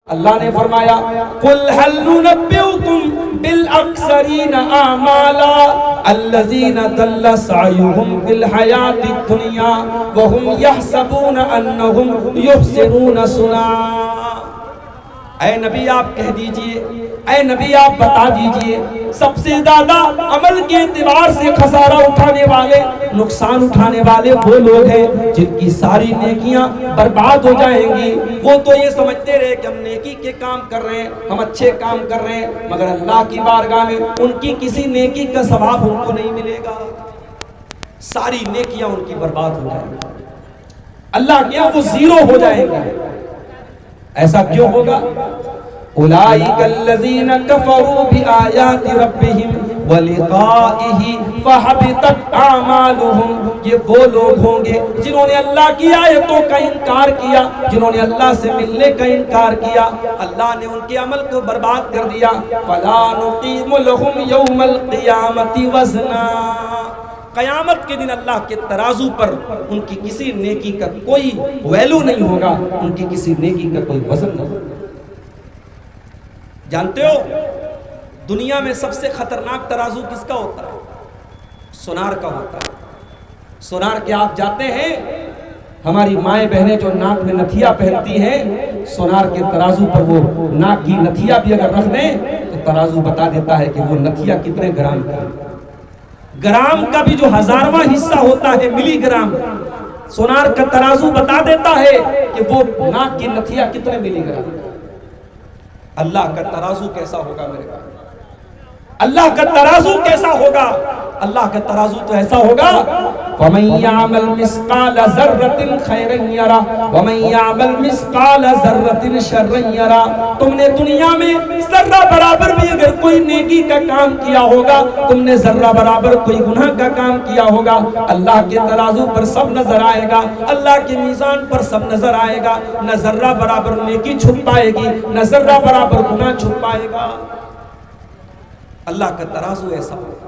اللہ نے فرمایا قل هل ننبئكم بالاخسرین اعمالا الذین ضل سعیهم فی الحیاۃ الدنیا وهم یحسبون انهم یحسنون صنعا۔ اے نبی آپ کہہ دیجئے، اے نبی آپ بتا دیجئے، سب سے زیادہ عمل کے اعتبار سے خسارہ اٹھانے والے، نقصان اٹھانے والے وہ لوگ ہیں جن کی ساری نیکیاں برباد ہو جائیں گی۔ وہ تو یہ سمجھتے رہے کہ ہم نیکی کے کام کر رہے ہیں، ہم اچھے کام کر رہے ہیں، مگر اللہ کی بارگاہ میں ان کی کسی نیکی کا ثواب ان کو نہیں ملے گا، ساری نیکیاں ان کی برباد ہو جائیں گی، اللہ کیا وہ زیرو ہو جائیں گے۔ ایسا کیوں ہوگا؟ اولئک الذین کفروا بآیات ربہم ولقائہ فحبطت اعمالہم، یہ وہ لوگ ہوں گے جنہوں نے اللہ کی آیتوں کا انکار کیا، جنہوں نے اللہ سے ملنے کا انکار کیا، اللہ نے ان کے عمل کو برباد کر دیا۔ فلا نقیم لہم یوم القیامۃ وزنا، قیامت کے دن اللہ کے ترازو پر ان کی کسی نیکی کا کوئی ویلو نہیں ہوگا، ان کی کسی نیکی کا کوئی وزن نہیں ہوگا۔ جانتے ہو دنیا میں سب سے خطرناک ترازو کس کا ہوتا ہے؟ سونار کا ہوتا ہے۔ سونار کے آپ جاتے ہیں، ہماری مائیں بہنیں جو ناک میں نتھیا پہنتی ہیں، سونار کے ترازو پر وہ ناک کی نتھیا بھی اگر رکھ دیں تو ترازو بتا دیتا ہے کہ وہ نتھیا کتنے گرام کا ہے۔ گرام کا بھی جو ہزارواں حصہ ہوتا ہے ملی گرام، سونار کا ترازو بتا دیتا ہے کہ وہ ناک کی نتھیا کتنے ملی گرام۔ اللہ کا ترازو کیسا ہوگا میرے بھائی؟ اللہ کا ترازو کیسا ہوگا؟ اللہ کا ترازو تو ایسا ہوگا وَمَن يَعْمَلْ مِثْقَالَ ذَرَّةٍ خَيْرًا يَرَهُ وَمَن يَعْمَلْ مِثْقَالَ ذَرَّةٍ شَرًّا يَرَهُ۔ تم نے دنیا میں ذرہ برابر بھی اگر کوئی نیکی کا کام کیا ہوگا، تم نے ذرہ برابر کوئی گناہ کا کام کیا ہوگا، اللہ کے ترازو پر سب نظر آئے گا، اللہ کے میزان پر سب نظر آئے گا، نہ ذرہ برابر نیکی چھپ پائے گی، نہ ذرہ برابر گناہ چھپ پائے گا۔ اللہ کا ترازو ایسا ہوگا۔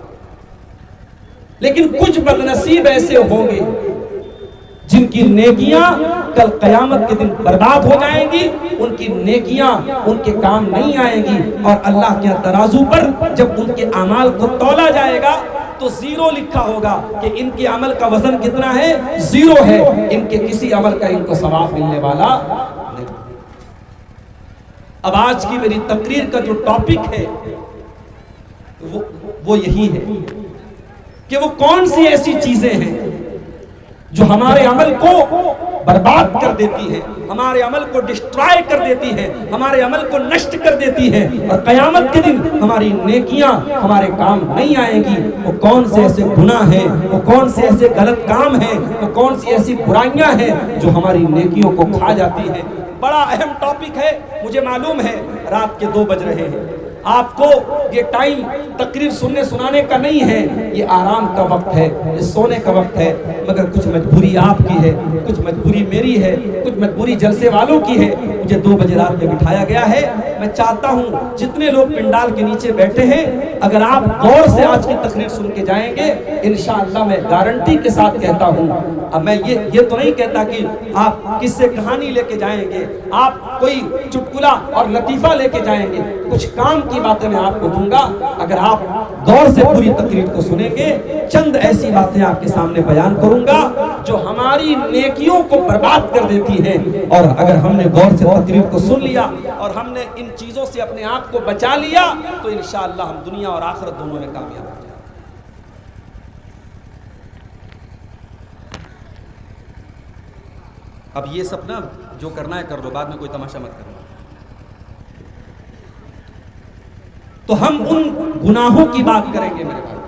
لیکن کچھ بدنصیب ایسے ہوں گے جن کی نیکیاں کل قیامت کے دن برباد ہو جائیں گی، ان کی نیکیاں ان کے کام نہیں آئیں گی، اور اللہ کے ترازو پر جب ان کے اعمال کو تولا جائے گا تو زیرو لکھا ہوگا کہ ان کے عمل کا وزن کتنا ہے؟ زیرو ہے، ان کے کسی عمل کا ان کو ثواب ملنے والا نہیں۔ اب آج کی میری تقریر کا جو ٹاپک ہے وہ یہی ہے کہ وہ کون سی ایسی چیزیں ہیں جو ہمارے عمل کو برباد کر دیتی ہے، ہمارے عمل کو ڈسٹرائے کر دیتی ہے، ہمارے عمل کو نشٹ کر دیتی ہے، اور قیامت کے دن ہماری نیکیاں ہمارے کام نہیں آئیں گی۔ وہ کون سے ایسے گناہ ہیں، وہ کون سے ایسے غلط کام ہیں، وہ کون سی ایسی برائیاں ہیں جو ہماری نیکیوں کو کھا جاتی ہیں۔ بڑا اہم ٹاپک ہے، مجھے معلوم ہے رات کے 2 بج رہے ہیں، آپ کو یہ ٹائم تقریر سننے سنانے کا نہیں ہے، یہ آرام کا وقت ہے، یہ سونے کا وقت ہے، مگر کچھ مجبوری آپ کی ہے، کچھ مجبوری میری ہے، کچھ مجبوری جلسے والوں کی ہے۔ مجھے 2 بجے رات میں بٹھایا گیا ہے۔ میں چاہتا ہوں جتنے لوگ پنڈال کے نیچے بیٹھے ہیں، اگر آپ غور سے آج کی تقریر سن کے جائیں گے، انشاءاللہ میں گارنٹی کے ساتھ کہتا ہوں، اب میں یہ تو نہیں کہتا کہ آپ کس سے کہانی لے کے جائیں گے، آپ کوئی چٹکلا اور لطیفہ لے کے جائیں گے، کچھ کام کی باتیں میں آپ کو دوں گا۔ اگر آپ غور سے پوری تقریر کو سنیں گے، چند ایسی باتیں آپ کے سامنے بیان کروں گا جو ہماری نیکیوں کو برباد کر دیتی ہیں، اور اگر ہم نے غور سے تقریر کو سن لیا اور ہم نے ان چیزوں سے اپنے آپ کو بچا لیا تو انشاءاللہ ہم دنیا اور آخرت دونوں میں کامیاب ہوں گے۔ اب یہ سب نا جو کرنا ہے کر لو، بعد میں کوئی تماشا مت کرنا۔ تو ہم ان گناہوں کی بات کریں گے میرے بھائی،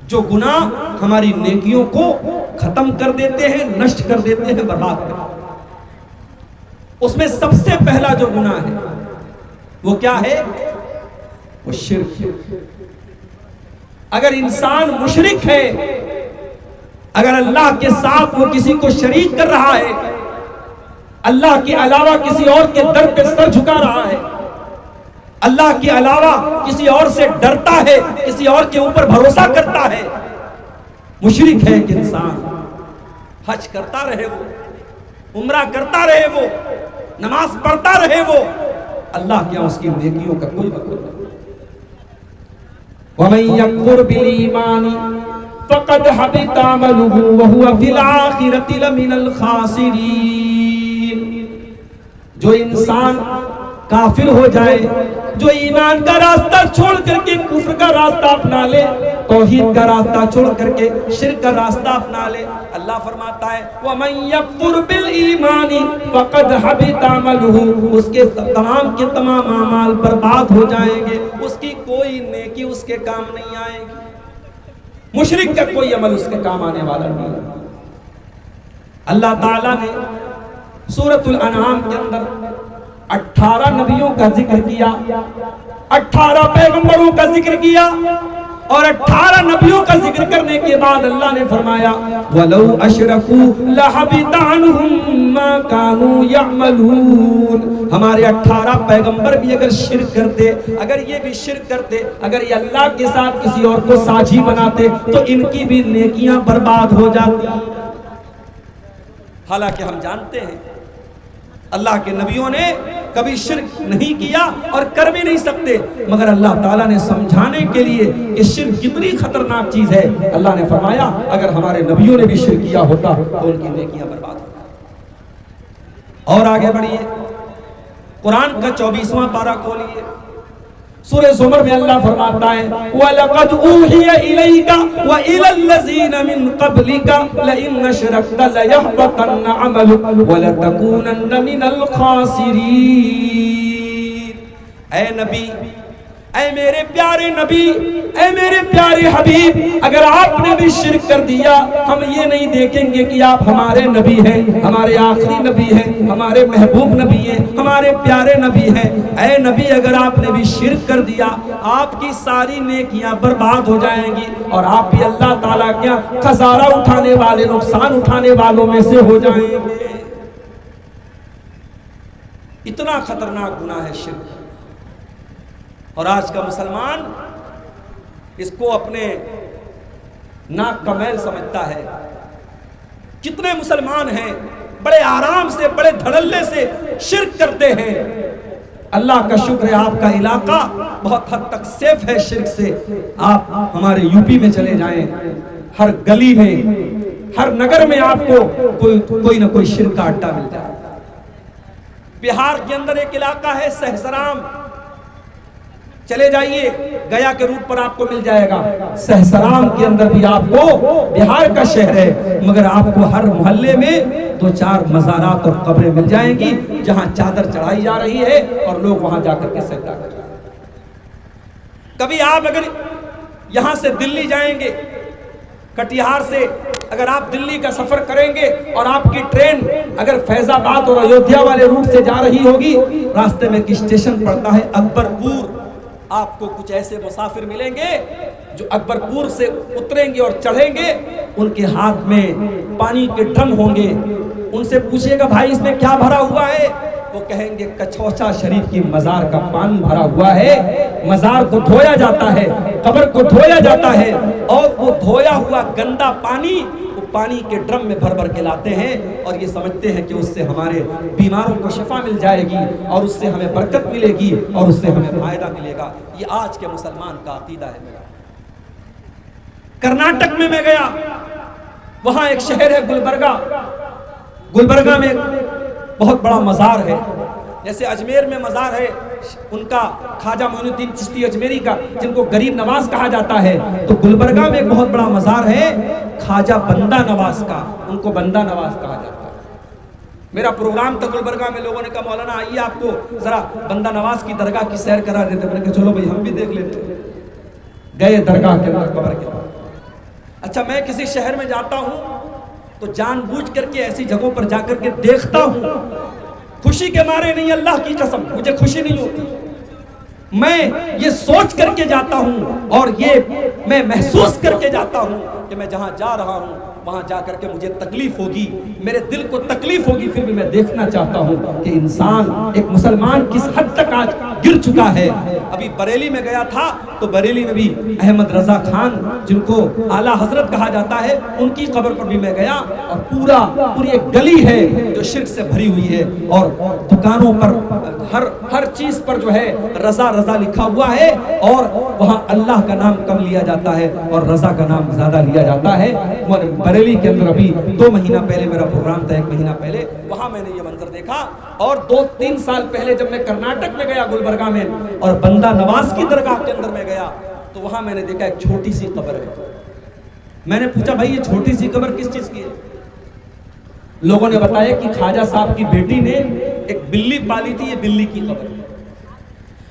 جو گناہ ہماری نیکیوں کو ختم کر دیتے ہیں، نشٹ کر دیتے ہیں، برباد کر دیتے ہیں۔ اس میں سب سے پہلا جو گناہ ہے وہ کیا ہے؟ وہ شرک ہے۔ اگر انسان مشرک ہے، اگر اللہ کے ساتھ وہ کسی کو شریک کر رہا ہے، اللہ کے علاوہ کسی اور کے در پہ سر جھکا رہا ہے، اللہ کے علاوہ کسی اور سے ڈرتا ہے، کسی اور کے اوپر بھروسہ کرتا ہے، مشرک ہے کہ انسان حج کرتا رہے، وہ عمرہ کرتا رہے، وہ نماز پڑھتا رہے، وہ اللہ کے اس کی نیکیوں کا کوئی مطلب نہیں۔ وَمَن يَكْفُرْ بِالْإِيمَانِ فَقَدْ حَبِطَ عَمَلُهُ وَهُوَ فِي الْآخِرَةِ لَمِنَ الْخَاسِرِينَ۔ جو انسان کافر ہو جائے، جو ایمان کا راستہ چھوڑ کر کے کفر کا راستہ اپنا لے، توحید کا راستہ چھوڑ کر کے شرک کا راستہ اپنا لے، اللہ فرماتا ہے وَمَن يَكْفُرْ بِالْإِيمَانِ فَقَدْ حَبِطَ عَمَلُهُ، اس کے تمام کے تمام اعمال برباد ہو جائیں گے، اس کی کوئی نیکی اس کے کام نہیں آئے گی، مشرک کا کوئی عمل اس کے کام آنے والا نہیں ہے۔ اللہ تعالیٰ نے سورۃ الانعام کے اندر 18 نبیوں کا ذکر کیا، 18 پیغمبروں کا ذکر کیا، اور 18 نبیوں کا ذکر کرنے کے بعد اللہ نے فرمایا وَلَوْ أَشْرَكُوا لَحَبِطَ عَنْهُمْ مَا كَانُوا يَعْمَلُونَ۔ ہمارے 18 پیغمبر بھی اگر شرک کرتے، اگر یہ بھی شرک کرتے، اگر یہ اللہ کے ساتھ کسی اور کو ساجھی بناتے تو ان کی بھی نیکیاں برباد ہو جاتی۔ حالانکہ ہم جانتے ہیں اللہ کے نبیوں نے کبھی شرک نہیں کیا اور کر بھی نہیں سکتے، مگر اللہ تعالیٰ نے سمجھانے کے لیے کہ شرک کتنی خطرناک چیز ہے، اللہ نے فرمایا اگر ہمارے نبیوں نے بھی شرک کیا ہوتا تو ان کی نیکیاں برباد ہوتی۔ اور آگے بڑھیے، قرآن کا 24واں پارہ کھولیے، سورہ زمر میں اللہ فرماتا ہے وَلَقَدْ أُوحِيَ إِلَيْكَ وَإِلَى الَّذِينَ مِن قَبْلِكَ لَئِنْ أَشْرَكْتَ لَيَحْبَطَنَّ عَمَلُكَ وَلَتَكُونَنَّ مِنَ الْخَاسِرِينَ۔ اے نبی، اے میرے پیارے نبی، اے میرے پیارے حبیب، اگر آپ نے بھی شرک کر دیا، ہم یہ نہیں دیکھیں گے کہ آپ ہمارے نبی ہیں، ہمارے آخری نبی ہیں، ہمارے محبوب نبی ہیں، ہمارے پیارے نبی ہیں۔ اے نبی، اگر آپ نے بھی شرک کر دیا، آپ کی ساری نیکیاں برباد ہو جائیں گی اور آپ بھی اللہ تعالیٰ کے خسارہ اٹھانے والے، نقصان اٹھانے والوں میں سے ہو جائیں گے۔ اتنا خطرناک گناہ ہے شرک، اور آج کا مسلمان اس کو اپنے ناک کا میل سمجھتا ہے۔ کتنے مسلمان ہیں بڑے آرام سے، بڑے دھڑلے سے شرک کرتے ہیں۔ اللہ کا شکر ہے آپ کا علاقہ بہت حد تک سیف ہے شرک سے۔ آپ ہمارے یوپی میں چلے جائیں، ہر گلی میں، ہر نگر میں آپ کو کوئی نہ کوئی شرک کا اڈا مل جائے۔ بہار کے اندر ایک علاقہ ہے سہسرام، چلے جائیے، گیا کے روٹ پر آپ کو مل جائے گا۔ سہسرام کے اندر بھی آپ کو، بہار کا شہر ہے مگر آپ کو ہر محلے میں 2-4 مزارات اور قبریں مل جائیں گی جہاں چادر چڑھائی جا رہی ہے اور لوگ وہاں جا کر کے سجدہ کریں گے۔ کبھی آپ اگر یہاں سے دلی جائیں گے، کٹیہار سے اگر آپ دلی کا سفر کریں گے اور آپ کی ٹرین اگر فیض آباد اور ایودھیا والے روٹ سے جا رہی ہوگی، راستے میں ایک اسٹیشن پڑتا ہے اکبر پور، آپ کو کچھ ایسے مسافر ملیں گے جو اکبر پور سے اتریں گے اور چڑھیں گے، ان کے ہاتھ میں پانی کے ڈرم ہوں گے، ان سے پوچھئے گا بھائی اس میں کیا بھرا ہوا ہے؟ وہ کہیں گے کچھوچا شریف کی مزار کا پانی بھرا ہوا ہے۔ مزار کو دھویا جاتا ہے، قبر کو دھویا جاتا ہے، اور وہ دھویا ہوا گندا پانی وہ پانی کے ڈرم میں بھر بھر کے لاتے ہیں اور یہ سمجھتے ہیں کہ اس سے ہمارے بیماروں کو شفا مل جائے گی اور اس سے ہمیں برکت ملے گی اور اس سے ہمیں فائدہ ملے گا۔ یہ آج کے مسلمان کا عقیدہ ہے میرا۔ کرناٹک میں میں گیا، وہاں ایک شہر ہے گلبرگہ، گلبرگہ میں بہت بڑا مزار ہے، جیسے اجمیر میں مزار ہے ان کا خواجہ معین الدین چشتی اجمیری کا جن کو غریب نواز کہا جاتا ہے، تو گلبرگہ میں ایک بہت بڑا مزار ہے خواجہ بندہ نواز کا، ان کو بندہ نواز کہا جاتا ہے۔ میرا پروگرام تھا گلبرگہ میں، لوگوں نے کہا مولانا آئیے آپ کو ذرا بندہ نواز کی درگاہ کی سیر کرا دیتے، میں نے کہا چلو بھائی ہم بھی دیکھ لیتے۔ گئے درگاہ کے اندر، قبر کے اندر۔ اچھا میں کسی شہر میں جاتا ہوں تو جان بوجھ کر کے ایسی جگہوں پر جا کر کے دیکھتا ہوں، خوشی کے مارے نہیں، اللہ کی قسم مجھے خوشی نہیں ہوتی، میں یہ سوچ کر کے جاتا ہوں اور یہ میں محسوس کر کے جاتا ہوں کہ میں جہاں جا رہا ہوں وہاں جا کر کے مجھے تکلیف ہوگی، میرے دل کو تکلیف ہوگی، پھر بھی میں دیکھنا چاہتا ہوں کہ انسان، ایک مسلمان کس حد تک آج گر چکا ہے۔ ابھی بریلی میں گیا تھا تو بریلی میں بھی احمد رضا خان جن کو اعلیٰ حضرت کہا جاتا ہے ان کی قبر پر بھی میں گیا، اور پوری ایک گلی ہے جو شرک سے بھری ہوئی ہے، اور دکانوں پر ہر چیز پر جو ہے رضا رضا لکھا ہوا ہے، اور وہاں اللہ کا نام کم لیا جاتا ہے اور رضا کا نام زیادہ لیا جاتا ہے۔ بریلی کے اندر ابھی 2 مہینہ پہلے میرا پروگرام تھا، 1 مہینہ پہلے، وہاں میں نے یہ منظر دیکھا۔ اور 2-3 سال پہلے جب میں کرناٹک میں گیا گلبرگہ میں اور بندہ نواز کی درگاہ کے اندر میں گیا تو وہاں میں نے دیکھا ایک چھوٹی سی قبر ہے۔ میں نے پوچھا بھائی یہ چھوٹی سی قبر کس چیز کی ہے؟ لوگوں نے بتایا کہ خواجہ صاحب کی بیٹی نے ایک بلی پالی تھی، یہ بلی کی قبر ہے۔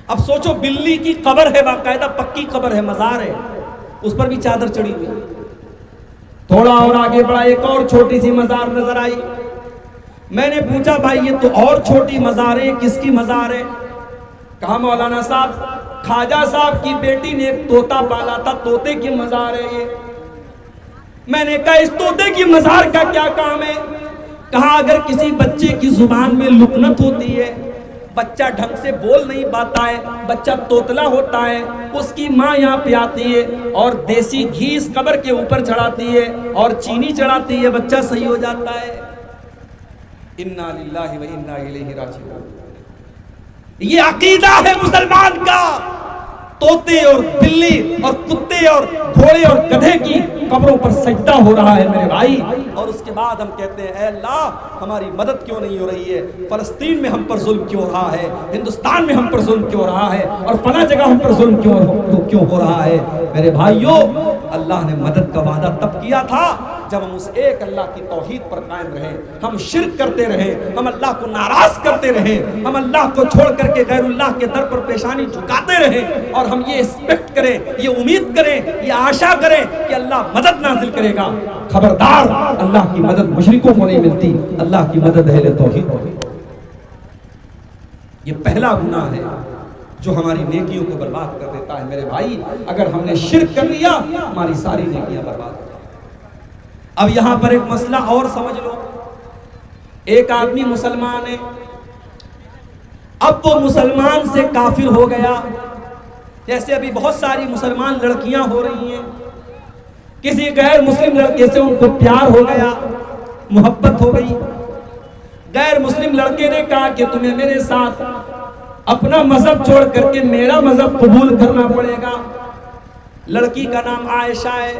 اب سوچو بلی کی قبر ہے، باقاعدہ پکی قبر ہے، مزار ہے، اس پر بھی چادر چڑھی ہوئی۔ تھوڑا اور آگے بڑھا ایک اور چھوٹی سی مزار نظر آئی۔ میں نے پوچھا بھائی یہ تو اور چھوٹی مزار ہے، کس کی مزار ہے؟ کہا مولانا صاحب خواجہ صاحب کی بیٹی نے ایک طوطا پالا تھا، طوطے کی مزار ہے یہ۔ میں نے کہا اس طوطے کی مزار کا کیا کام ہے؟ کہا اگر کسی بچے کی زبان میں لکنت ہوتی ہے، بچہ ڈھنگ سے بول نہیں پاتا ہے، بچہ توتلا ہوتا ہے، اس کی ماں یہاں پہ آتی ہے اور دیسی گھی اس قبر کے اوپر چڑھاتی ہے اور چینی چڑھاتی ہے، بچہ صحیح ہو جاتا ہے۔ انا للہ و انا الیہ راجعون۔ یہ عقیدہ ہے مسلمان کا۔ طوطے اور بلی اور کتے اور گھوڑے اور گدھے کی قبروں پر سجدہ ہو رہا ہے میرے بھائی، اور اس کے بعد ہم کہتے ہیں اے اللہ ہماری مدد کیوں نہیں ہو رہی ہے؟ فلسطین میں ہم پر ظلم کیوں ہو رہا ہے؟ ہندوستان میں ہم پر ظلم کیوں ہو رہا ہے؟ اور فلاں جگہ ہم پر ظلم کیوں ہو رہا ہے؟ میرے بھائیوں اللہ نے مدد کا وعدہ تب کیا تھا جب ہم اس ایک اللہ کی توحید پر قائم رہیں، ہم شرک کرتے رہیں، ہم اللہ کو ناراض کرتے رہیں، ہم اللہ کو چھوڑ کر کے غیر اللہ کے در پر پیشانی جھکاتے رہیں، اور ہم یہ ایکسپیکٹ کریں، یہ امید کریں، یہ آشا کریں کہ اللہ مدد نازل کرے گا۔ خبردار، اللہ کی مدد مشرکوں کو نہیں ملتی، اللہ کی مدد اہل توحید کو ملتی۔ یہ پہلا گناہ ہے جو ہماری نیکیوں کو برباد کر دیتا ہے میرے بھائی۔ اگر ہم نے شرک کر لیا ہماری ساری نیکیاں برباد ہو جائیں۔ اب یہاں پر ایک مسئلہ اور سمجھ لو، ایک آدمی مسلمان ہے، اب وہ مسلمان سے کافر ہو گیا، جیسے ابھی بہت ساری مسلمان لڑکیاں ہو رہی ہیں، کسی غیر مسلم لڑکے سے ان کو پیار ہو گیا، محبت ہو گئی، غیر مسلم لڑکے نے کہا کہ تمہیں میرے ساتھ اپنا مذہب چھوڑ کر کے میرا مذہب قبول کرنا پڑے گا۔ لڑکی کا نام عائشہ ہے،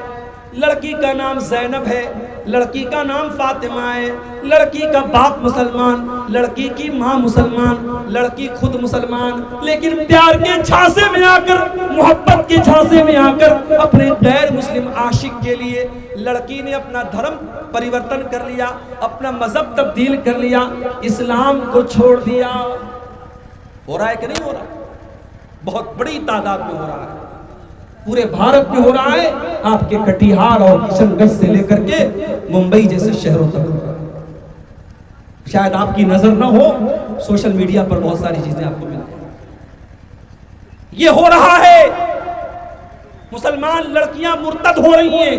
لڑکی کا نام زینب ہے، لڑکی کا نام فاطمہ ہے، لڑکی کا باپ مسلمان، لڑکی کی ماں مسلمان، لڑکی خود مسلمان، لیکن پیار کے جھانسے میں آ کر، محبت کے جھانسے میں آ کر اپنے غیر مسلم عاشق کے لیے لڑکی نے اپنا دھرم پریورتن کر لیا، اپنا مذہب تبدیل کر لیا، اسلام کو چھوڑ دیا۔ ہو رہا ہے کہ نہیں ہو رہا؟ بہت بڑی تعداد میں ہو رہا ہے، پورے بھارت میں ہو رہا ہے، آپ کے کٹیہار اور کشن گنج سے لے کر کے ممبئی جیسے شہروں تک ہو رہا ہے۔ شاید آپ کی نظر نہ ہو، سوشل میڈیا پر بہت ساری چیزیں آپ کو ملتی ہیں۔ یہ ہو رہا ہے، مسلمان لڑکیاں مرتد ہو رہی ہیں،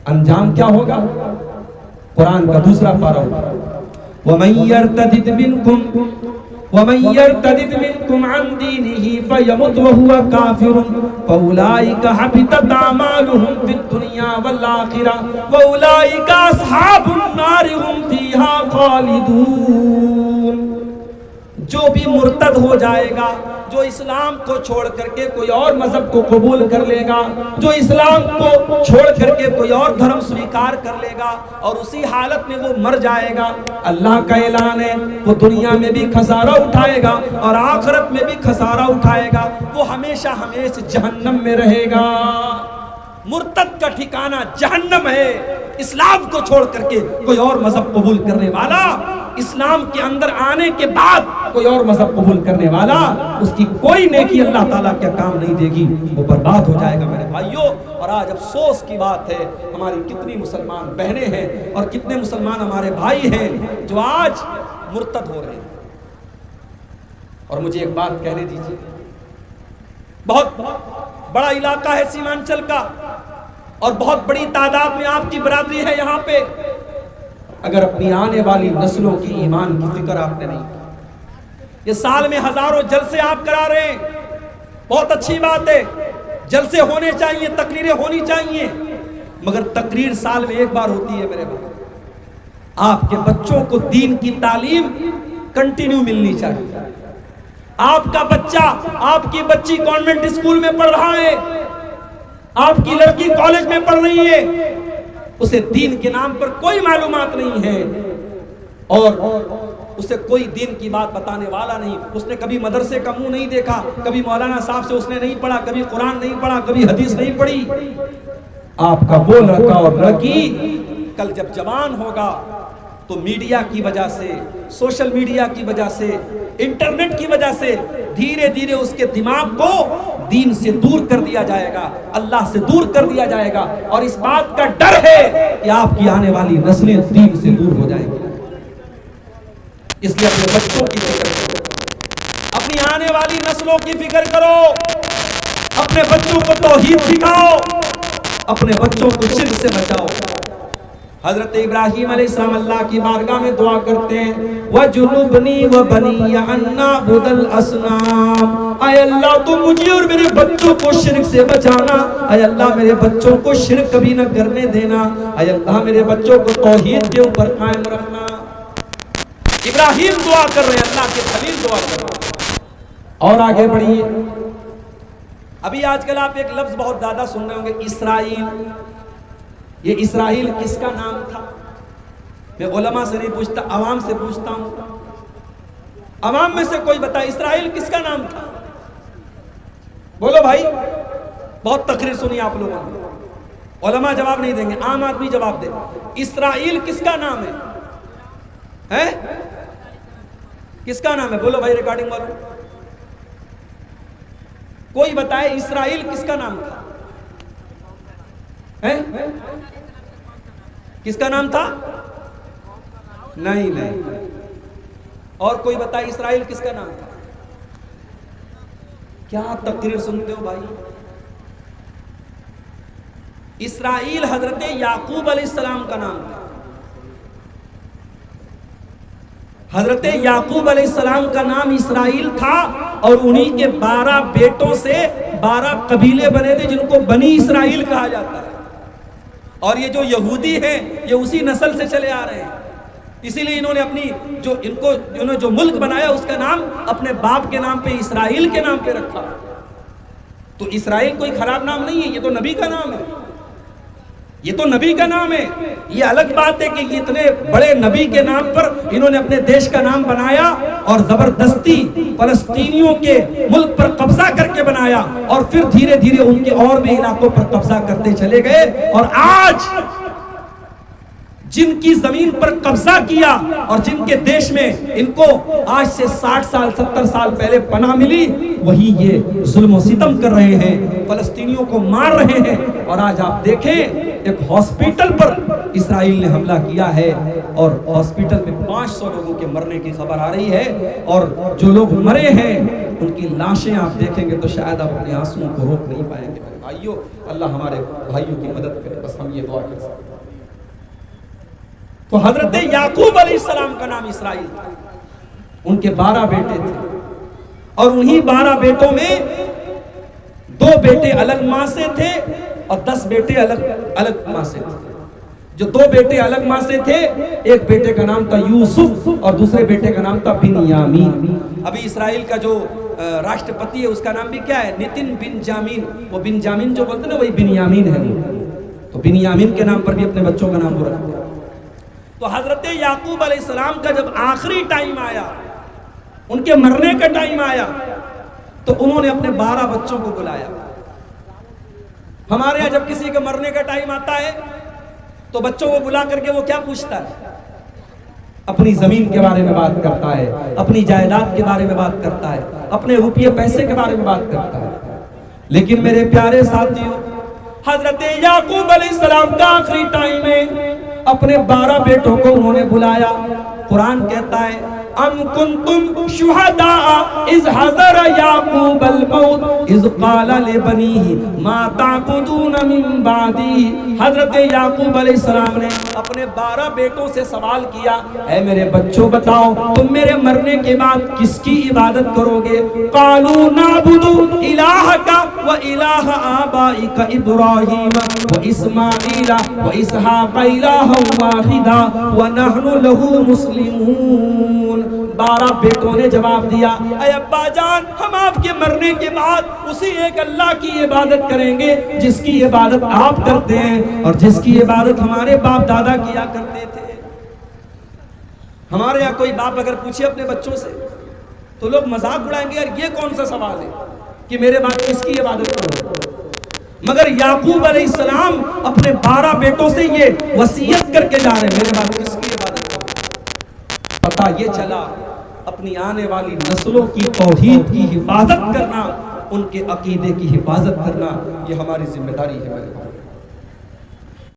انجام کیا ہوگا؟ قرآن کا دوسرا پارہ ہوگا، وَمَن يَرْتَدِدْ مِنْكُمْ عَنْ دِينِهِ فَيَمُتْ وَهُوَ كَافِرٌ فَأُولَئِكَ حَبِطَتْ أَعْمَالُهُمْ فِي الدُّنْيَا وَالْآخِرَةِ وَأُولَئِكَ أَصْحَابُ النَّارِ هُمْ فِيهَا خَالِدُونَ۔ جو بھی مرتد ہو جائے گا، جو اسلام کو چھوڑ کر کے کوئی اور مذہب کو قبول کر لے گا، جو اسلام کو چھوڑ کر کے کوئی اور دھرم سویکار کر لے گا اور اسی حالت میں وہ مر جائے گا، اللہ کا اعلان ہے وہ دنیا میں بھی خسارہ اٹھائے گا اور آخرت میں بھی خسارہ اٹھائے گا، وہ ہمیشہ ہمیشہ جہنم میں رہے گا۔ مرتد کا ٹھکانہ جہنم ہے۔ اسلام کو چھوڑ کر کے کوئی اور مذہب قبول کرنے والا، اسلام کے اندر آنے کے بعد کوئی اور مذہب قبول کرنے والا، اس کی کوئی نیکی اللہ تعالیٰ کیا کام نہیں دے گی، وہ برباد ہو جائے گا میرے بھائیوں۔ اور آج افسوس کی بات ہے، ہماری کتنی مسلمان بہنیں ہیں اور کتنے مسلمان ہمارے بھائی ہیں جو آج مرتد ہو رہے ہیں۔ اور مجھے ایک بات کہنے دیجیے، بہت بڑا علاقہ ہے سیمانچل کا اور بہت بڑی تعداد میں آپ کی برادری ہے یہاں پہ، اگر اپنی آنے والی نسلوں کی ایمان کی فکر آپ نے نہیں کی، یہ سال میں ہزاروں جلسے آپ کرا رہے ہیں، بہت اچھی بات ہے، جلسے ہونے چاہیے، تقریریں ہونی چاہیے، مگر تقریر سال میں ایک بار ہوتی ہے میرے بھائی۔ آپ کے بچوں کو دین کی تعلیم کنٹینیو ملنی چاہیے۔ آپ کا بچہ، آپ کی بچی کانوینٹ اسکول میں پڑھ رہا ہے، آپ کی لڑکی کالج میں پڑھ رہی ہے، اسے دین کے نام پر کوئی معلومات نہیں ہے اور اسے کوئی دین کی بات بتانے والا نہیں، اس نے کبھی مدرسے کا منہ نہیں دیکھا، کبھی مولانا صاحب سے اس نے نہیں پڑھا، کبھی قرآن نہیں پڑھا، کبھی حدیث نہیں پڑھی، آپ کا وہ لڑکا اور لڑکی کل جب جوان ہوگا تو میڈیا کی وجہ سے، سوشل میڈیا کی وجہ سے، انٹرنیٹ کی وجہ سے دھیرے دھیرے اس کے دماغ کو دین سے دور کر دیا جائے گا، اللہ سے دور کر دیا جائے گا، اور اس بات کا ڈر ہے کہ آپ کی آنے والی نسلیں دین سے دور ہو جائیں گی۔ اس لیے اپنے بچوں کی فکر کرو، اپنی آنے والی نسلوں کی فکر کرو، اپنے بچوں کو توحید سکھاؤ، اپنے بچوں کو شرک سے بچاؤ۔ حضرت ابراہیم علیہ السلام اللہ کی بارگاہ میں دعا کرتے ہیں، وَجُنُبْنِي وَبَنِيَّ أَن نَّعْبُدَ الْأَصْنَامَ، اے اللہ تو مجھے اور میرے بچوں کو شرک سے بچانا، اے اللہ میرے بچوں کو شرک کبھی نہ کرنے دینا، اے اللہ میرے بچوں کو توحید کے اوپر قائم رکھنا۔ ابراہیم دعا کر رہے ہیں، اللہ کے خلیل دعا کر رہے ہیں۔ اور آگے بڑھیے، ابھی آج کل آپ ایک لفظ بہت زیادہ سن رہے ہوں گے، اسرائیل۔ یہ اسرائیل کس کا نام تھا؟ میں علماء سے نہیں پوچھتا، عوام سے پوچھتا ہوں، عوام میں سے کوئی بتائے اسرائیل کس کا نام تھا؟ بولو بھائی، بہت تقریر سنی آپ لوگوں نے، علماء جواب نہیں دیں گے، عام آدمی جواب دے۔ اسرائیل کس کا نام ہے؟ کس کا نام ہے؟ بولو بھائی، ریکارڈنگ والوں کوئی بتائے اسرائیل کس کا نام تھا؟ کس کا نام تھا؟ نہیں۔ اور کوئی بتائے اسرائیل کس کا نام تھا؟ کیا تقریر سنتے ہو بھائی؟ اسرائیل حضرت یعقوب علیہ السلام کا نام تھا۔ حضرت یعقوب علیہ السلام کا نام اسرائیل تھا، اور انہی کے 12 بیٹوں سے 12 قبیلے بنے تھے جن کو بنی اسرائیل کہا جاتا ہے۔ اور یہ جو یہودی ہیں یہ اسی نسل سے چلے آ رہے ہیں، اسی لیے انہوں نے اپنی جو ملک بنایا اس کا نام اپنے باپ کے نام پہ، اسرائیل کے نام پہ رکھا۔ تو اسرائیل کوئی خراب نام نہیں ہے، یہ تو نبی کا نام ہے، یہ تو نبی کا نام ہے۔ یہ الگ بات ہے کہ یہ اتنے بڑے نبی کے نام پر انہوں نے اپنے دیش کا نام بنایا اور زبردستی فلسطینیوں کے ملک پر قبضہ کر کے بنایا، اور پھر دھیرے دھیرے ان کے اور بھی علاقوں پر قبضہ کرتے چلے گئے، اور آج جن کی زمین پر قبضہ کیا اور جن کے دیش میں ان کو آج سے 60 سال 70 سال پہلے پناہ ملی، وہی یہ ظلم و ستم کر رہے ہیں، فلسطینیوں کو مار رہے ہیں۔ اور آج آپ دیکھیں ایک ہاسپٹل پر اسرائیل نے حملہ کیا ہے، اور ہاسپٹل میں 500 لوگوں کے مرنے کی خبر آ رہی ہے، اور جو لوگ مرے ہیں ان کی لاشیں آپ دیکھیں گے تو شاید آپ اپنے آنسوؤں کو روک نہیں پائیں گے۔ میرے بھائیوں، اللہ ہمارے بھائیوں کی مدد کرے، بس ہم یہ دعا کر سکتے ہیں۔ تو حضرت یعقوب علیہ السلام کا نام اسرائیل تھا، ان کے 12 بیٹے تھے، اور انہی 12 بیٹوں میں 2 بیٹے الگ ماں سے تھے اور 10 بیٹے الگ ماں سے تھے۔ جو 2 بیٹے الگ ماں سے تھے، ایک بیٹے کا نام تھا یوسف اور دوسرے بیٹے کا نام تھا بنیامین۔ ابھی اسرائیل کا جو راشٹرپتی ہے اس کا نام بھی کیا ہے؟ نتن بنجامین۔ وہ بنجامین جو بولتے ہیں نا، وہی بنیامین ہے۔ تو بنیامین کے نام پر بھی اپنے بچوں کا نام وہ رکھتے ہیں۔ تو حضرت یعقوب علیہ السلام کا جب آخری ٹائم آیا، ان کے مرنے کا ٹائم آیا، تو انہوں نے اپنے 12 بچوں کو بلایا۔ ہمارے یہاں جب کسی کے مرنے کا ٹائم آتا ہے تو بچوں کو بلا کر کے وہ کیا پوچھتا ہے؟ اپنی زمین کے بارے میں بات کرتا ہے، اپنی جائیداد کے بارے میں بات کرتا ہے، اپنے روپیے پیسے کے بارے میں بات کرتا ہے۔ لیکن میرے پیارے ساتھیوں، حضرت یعقوب علیہ السلام کا آخری ٹائم ہے، اپنے 12 بیٹوں کو انہوں نے بلایا۔ قرآن کہتا ہے ام کنتم شہداء اذ حضر یعقوب الموت اذ قال لبنیہ ما تعبدون من بعدی. حضرت یعقوب علیہ السلام نے اپنے 12 بیٹوں سے سوال کیا، اے میرے بچوں بتاؤ تم میرے مرنے کے بعد کس کی عبادت کرو گے؟ قالوا نعبد الہک و الہ آبائک ابراہیم و اسماعیل و اسحاق الہا واحدا ونحن لہ مسلمون. 12 بیٹوں نے جواب دیا، اے ابا جان ہم آپ کے مرنے کے بعد اسی ایک اللہ کی عبادت کریں گے جس کی عبادت آپ کرتے ہیں اور جس کی عبادت ہمارے باپ دادا کیا کرتے تھے. ہمارے یہاں کوئی باپ اگر پوچھے اپنے بچوں سے تو لوگ مذاق اڑائیں گے، یار یہ کون سا سوال ہے کہ میرے بعد کس کی عبادت کرو. مگر یعقوب علیہ السلام اپنے 12 بیٹوں سے یہ وصیت کر کے جا رہے ہیں، میرے بعد کس کی عبادت کرو. پتہ یہ چلا اپنی آنے والی نسلوں کی توحید کی حفاظت کرنا، ان کے عقیدے کی حفاظت کرنا یہ ہماری ذمہ داری ہے.